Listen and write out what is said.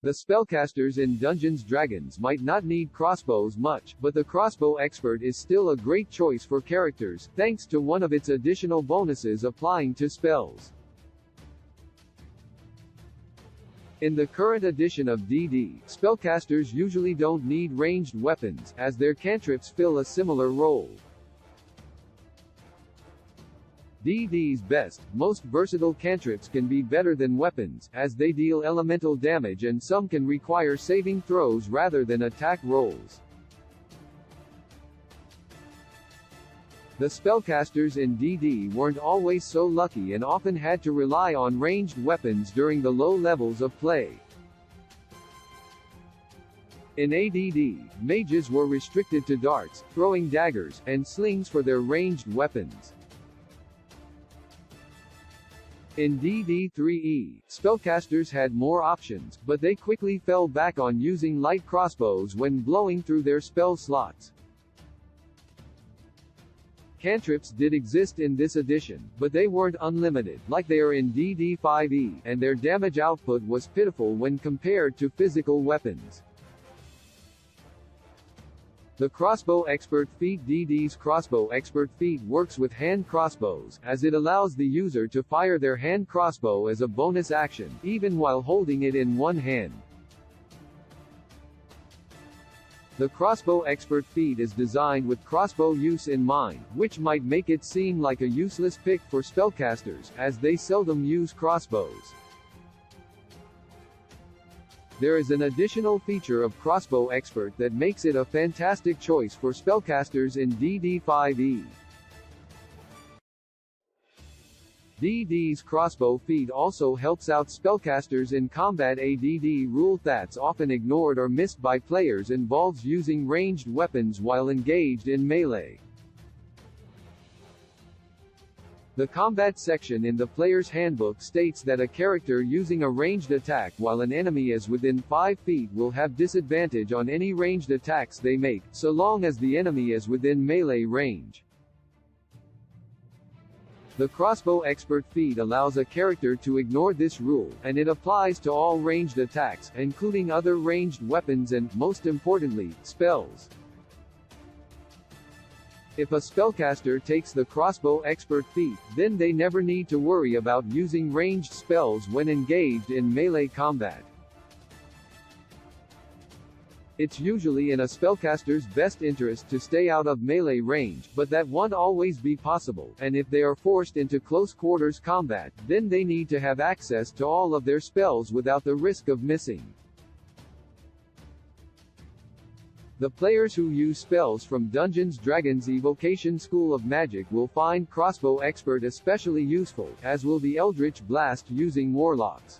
The spellcasters in Dungeons & Dragons might not need crossbows much, but the crossbow expert is still a great choice for characters, thanks to one of its additional bonuses applying to spells. In the current edition of D&D, spellcasters usually don't need ranged weapons, as their cantrips fill a similar role. D&D's best, most versatile cantrips can be better than weapons, as they deal elemental damage and some can require saving throws rather than attack rolls. The spellcasters in D&D weren't always so lucky and often had to rely on ranged weapons during the low levels of play. In AD&D, mages were restricted to darts, throwing daggers, and slings for their ranged weapons. In D&D 3e, spellcasters had more options, but they quickly fell back on using light crossbows when blowing through their spell slots. Cantrips did exist in this edition, but they weren't unlimited, like they are in D&D 5e, and their damage output was pitiful when compared to physical weapons. The Crossbow Expert feat. D&D's Crossbow Expert feat works with hand crossbows, as it allows the user to fire their hand crossbow as a bonus action, even while holding it in one hand. The Crossbow Expert feat is designed with crossbow use in mind, which might make it seem like a useless pick for spellcasters, as they seldom use crossbows. There is an additional feature of Crossbow Expert that makes it a fantastic choice for spellcasters in D&D 5e. D&D's Crossbow feat also helps out spellcasters in combat. A D&D rule that's often ignored or missed by players involves using ranged weapons while engaged in melee. The combat section in the player's handbook states that a character using a ranged attack while an enemy is within 5 feet will have disadvantage on any ranged attacks they make, so long as the enemy is within melee range. The Crossbow Expert feat allows a character to ignore this rule, and it applies to all ranged attacks, including other ranged weapons and, most importantly, spells. If a spellcaster takes the Crossbow Expert feat, then they never need to worry about using ranged spells when engaged in melee combat. It's usually in a spellcaster's best interest to stay out of melee range, but that won't always be possible, and if they are forced into close quarters combat, then they need to have access to all of their spells without the risk of missing. The players who use spells from Dungeons & Dragons' Evocation School of Magic will find Crossbow Expert especially useful, as will the Eldritch Blast using Warlocks.